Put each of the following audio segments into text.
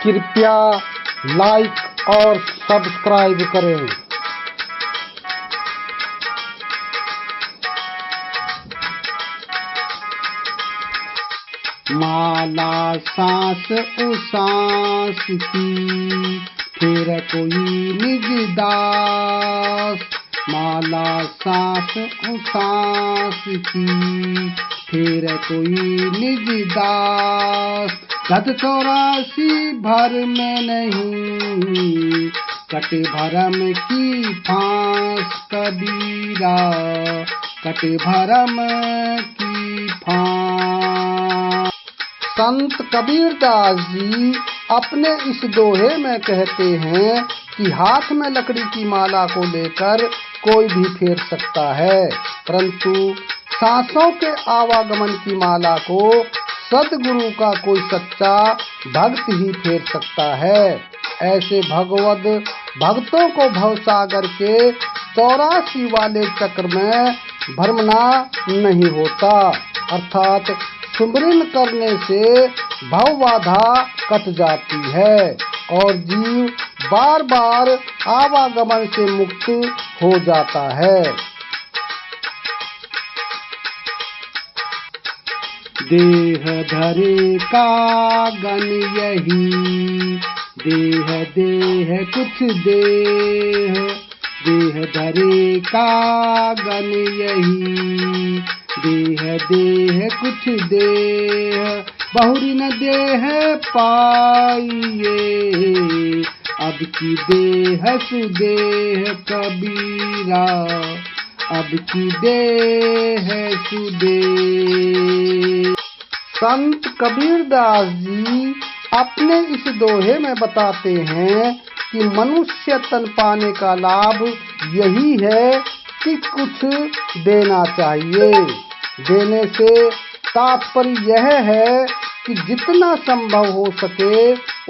कृपया लाइक और सब्सक्राइब करें। माला सांस उसास की फिर कोई निज दास, माला सांस उसास की फिर कोई निज दास। गत 84 भर में नहीं कटे भरम की फांस कबीरा, कटे भरम की फांस। संत कबीरदास जी अपने इस दोहे में कहते हैं कि हाथ में लकड़ी की माला को लेकर कोई भी फेर सकता है, परंतु सांसों के आवागमन की माला को सद्गुरु का कोई सच्चा भक्त ही फेर सकता है। ऐसे भगवद भक्तों को भवसागर के 84 वाले चक्र में भ्रमना नहीं होता, अर्थात सुमरन करने से भव बाधा कट जाती है और जीव बार बार आवागमन से मुक्त हो जाता है। देह धरे का गन यही, देह देह कुछ देह, देह धरे का गन यही, देह देह कुछ देह, बहुरी न देह पाइए, अब की देह सुदेह कबीरा, अब की देह सुदेह। संत कबीरदास जी अपने इस दोहे में बताते हैं कि मनुष्य तन पाने का लाभ यही है कि कुछ देना चाहिए। देने से तात्पर्य यह है कि जितना संभव हो सके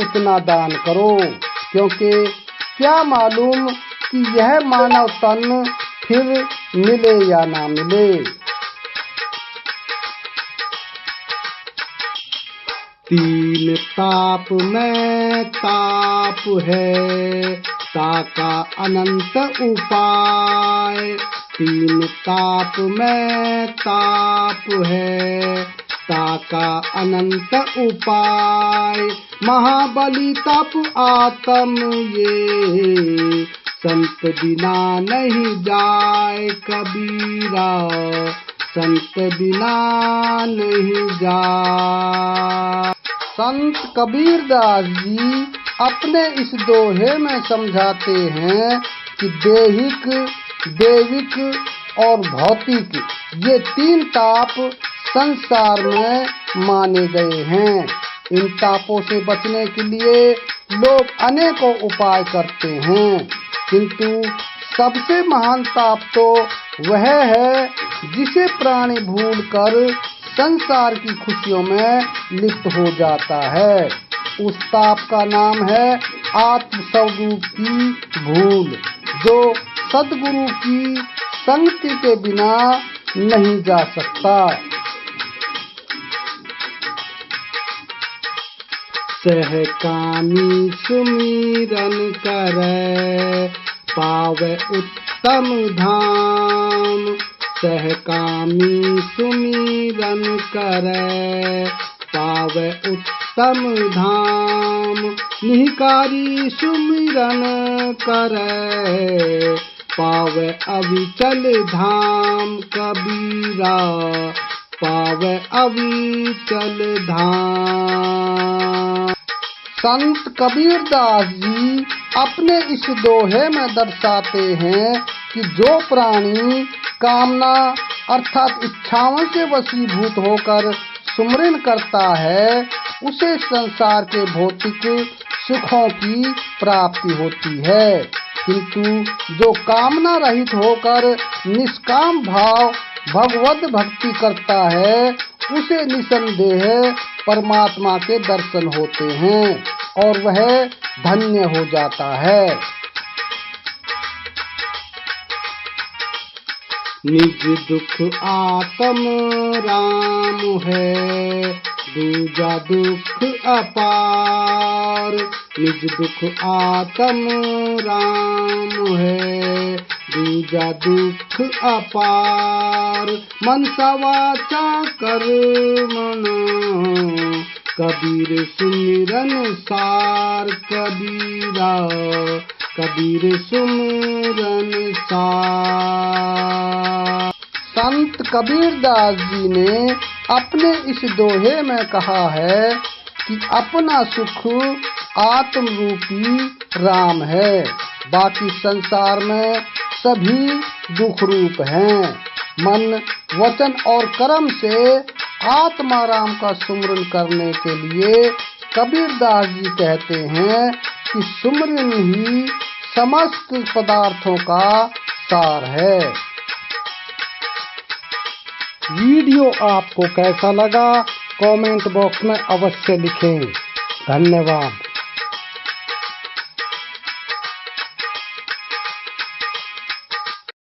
उतना दान करो, क्योंकि क्या मालूम कि यह मानव तन फिर मिले या ना मिले। तीन ताप में ताप है, ताका अनंत उपाय, तीन ताप में ताप है, ताका अनंत उपाय। महाबली तप आत्म ये, संत बिना नहीं जाए कबीरा, संत बिना नहीं जाए। संत कबीरदास जी अपने इस दोहे में समझाते हैं कि देहिक, देविक और भौतिक ये तीन ताप संसार में माने गए हैं। इन तापों से बचने के लिए लोग अनेकों उपाय करते हैं, किंतु सबसे महान ताप तो वह है जिसे प्राणी भूलकर संसार की खुशियों में लिप्त हो जाता है। उस ताप का नाम है आत्म स्वरूप की भूल, जो सद्गुरु की संगति के बिना नहीं जा सकता। सहकामी सुमिरन करे, पावे उत्तम धाम, सहकामी सुमिरन करे, पावे उत्तम धाम। निहिकारी सुमिरन करे, पावे अविचल धाम कबीरा, पावे अविचल धाम। संत कबीरदास जी अपने इस दोहे में दर्शाते हैं कि जो प्राणी कामना अर्थात इच्छाओं से वशीभूत होकर सुमरन करता है, उसे संसार के भौतिक सुखों की प्राप्ति होती है, किंतु जो कामना रहित होकर निष्काम भाव भगवत भक्ति करता है, उसे निसंदेह परमात्मा के दर्शन होते हैं और वह धन्य हो जाता है। निज दुख आत्म राम है, दूजा दुख अपार, निज दुख आत्म राम है। दूजा दुख अपार, मनसा वाचा कर्मणा, कबीर सुमिरन सार। कबीरा कबीर सुमिरन सार। संत कबीरदास जी ने अपने इस दोहे में कहा है कि अपना सुख आत्म रूपी राम है, बाकी संसार में सभी दुख रूप हैं। मन, वचन और कर्म से आत्मा राम का सुमिरन करने के लिए कबीरदास जी कहते हैं कि सुमिरन ही समस्त पदार्थों का सार है। वीडियो आपको कैसा लगा कमेंट बॉक्स में अवश्य लिखें। धन्यवाद।